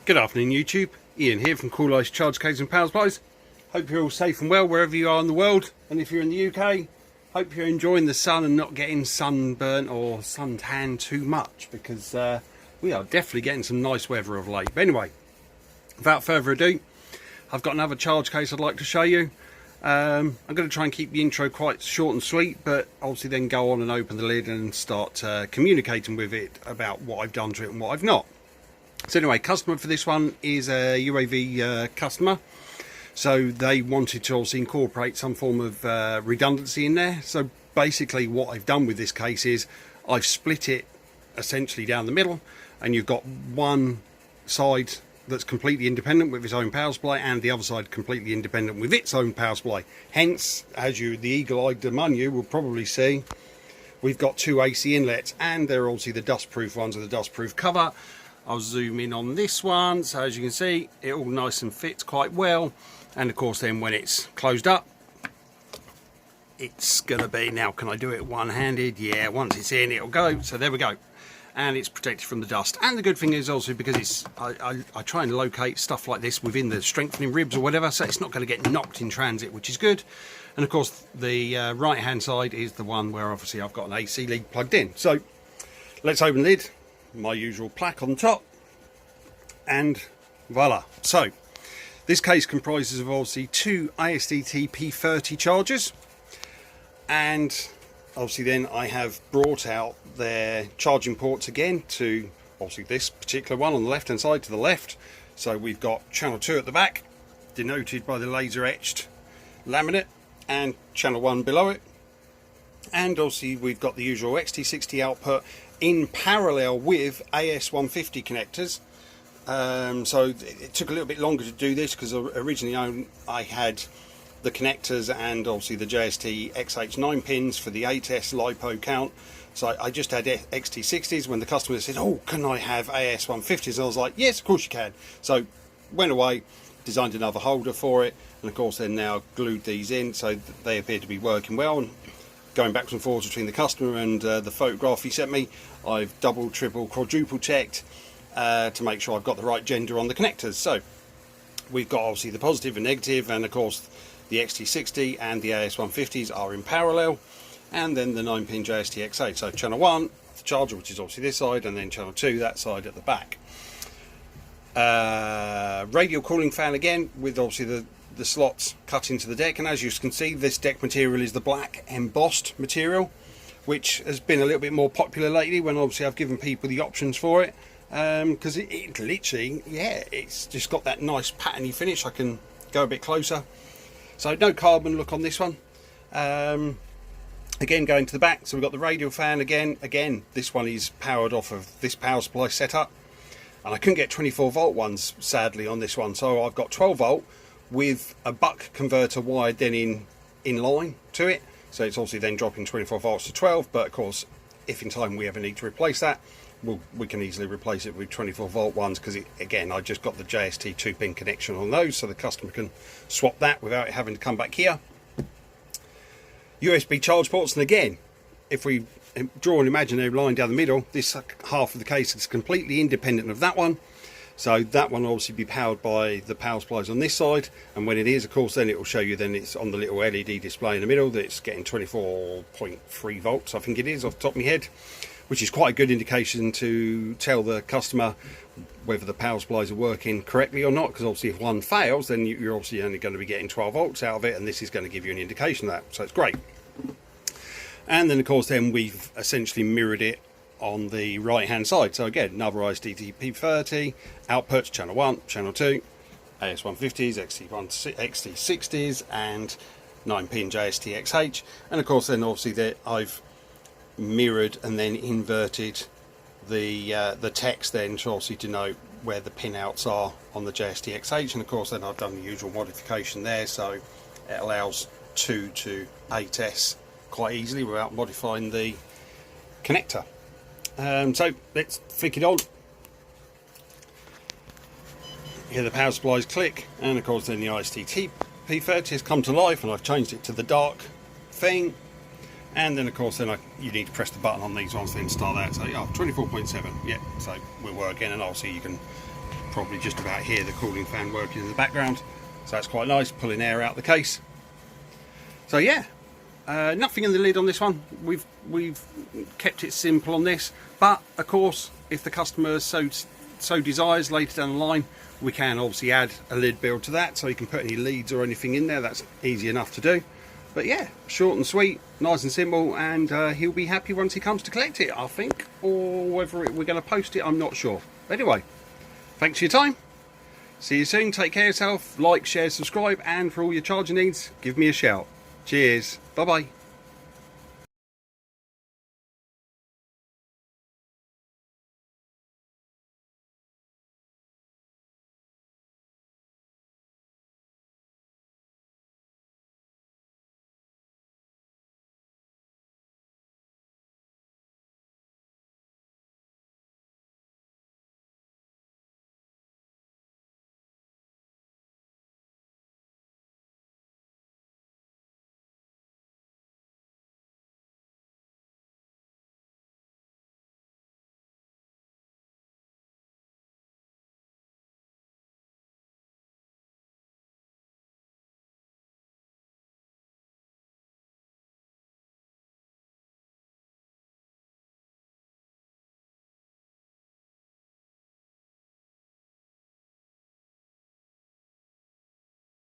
Good afternoon YouTube, Ian here from Coolice Charge Cables and Power Supplies. Hope you're all safe and well wherever you are in the world, and if you're in the UK, hope you're enjoying the sun and not getting sunburnt or suntan too much, because we are definitely getting some nice weather of late. But anyway, without further ado, I've got another charge case I'd like to show you. I'm going to try and keep the intro quite short and sweet, but obviously then go on and open the lid and start communicating with it about what I've done to it and what I've not. So anyway, customer for this one is a UAV customer, so they wanted to obviously incorporate some form of redundancy in there. So basically what I've done with this case is I've split it essentially down the middle, and you've got one side that's completely independent with its own power supply, and the other side completely independent with its own power supply. Hence, as you, the eagle-eyed among you, will probably see, we've got two AC inlets, and they're obviously the dustproof ones with the dustproof cover. I'll zoom in on this one, so as you can see, it all nice and fits quite well. And of course then when it's closed up, it's gonna be, now can I do it one-handed? Yeah, once it's in, it'll go. So there we go. And it's protected from the dust. And the good thing is also, because it's I try and locate stuff like this within the strengthening ribs or whatever, so it's not going to get knocked in transit, which is good. And of course the right hand side is the one where obviously I've got an AC lead plugged in. So let's open the lid, my usual plaque on top, and voila. So this case comprises of obviously two ISDT P30 chargers, and obviously then I have brought out their charging ports again to obviously this particular one on the left hand side to the left. So we've got channel 2 at the back, denoted by the laser etched laminate, and channel 1 below it. And obviously we've got the usual XT60 output in parallel with AS150 connectors. So it took a little bit longer to do this, because originally I had the connectors and obviously the JST XH9 pins for the 8S LiPo count. So I just had XT60s when the customer said, oh, can I have AS150s? And I was like, yes, of course you can. So went away, designed another holder for it, and of course then now glued these in, so they appear to be working well. And going backwards and forwards between the customer and the photograph he sent me, I've double, triple, quadruple checked to make sure I've got the right gender on the connectors. So we've got obviously the positive and negative, and of course the XT60 and the AS150s are in parallel, and then the 9-pin JST XH. So channel 1, the charger, which is obviously this side, and then channel 2, that side at the back. Radial cooling fan again, with obviously the slots cut into the deck, and as you can see, this deck material is the black embossed material, which has been a little bit more popular lately when obviously I've given people the options for it, because it literally, yeah, it's just got that nice patterny finish. I can go a bit closer. So no carbon look on this one. Again, going to the back, so we've got the radial fan again this one is powered off of this power supply setup, and I couldn't get 24 volt ones sadly on this one, so I've got 12 volt with a buck converter wired then in line to it, so it's obviously then dropping 24 volts to 12. But of course, if in time we ever need to replace that, we can easily replace it with 24 volt ones, because again I just got the JST 2-pin connection on those, so the customer can swap that without having to come back here. USB charge ports, and again, if we draw an imaginary line down the middle, this half of the case is completely independent of that one. So that one will obviously be powered by the power supplies on this side, and when it is, of course, then it will show you, then it's on the little LED display in the middle, that it's getting 24.3 volts, I think it is, off the top of my head, which is quite a good indication to tell the customer whether the power supplies are working correctly or not, because obviously if one fails, then you're obviously only going to be getting 12 volts out of it, and this is going to give you an indication of that, so it's great. And then of course then we've essentially mirrored it on the right hand side. So again, another ISDT P30 outputs, channel 1, channel 2, AS150s, XT60s, and 9-pin JST XH. And of course then obviously that I've mirrored and then inverted the text then to obviously denote where the pin outs are on the JST XH. And of course then I've done the usual modification there, so it allows 2 to 8S quite easily without modifying the connector. So let's flick it on. Hear the power supplies click, and of course then the ISDT P30 has come to life, and I've changed it to the dark thing. And then of course then you need to press the button on these ones then start that. So 24.7, yeah, so we're working, and obviously you can probably just about hear the cooling fan working in the background, so that's quite nice, pulling air out the case. So yeah, nothing in the lid on this one. We've kept it simple on this, but of course if the customer so desires later down the line, we can obviously add a lid build to that, so you can put any leads or anything in there. That's easy enough to do. But yeah, short and sweet, nice and simple, and he'll be happy once he comes to collect it, I think. Or whether we're going to post it, I'm not sure. Anyway, thanks for your time. See you soon. Take care of yourself. Like, share, subscribe, and for all your charging needs, give me a shout. Cheers. Bye-bye.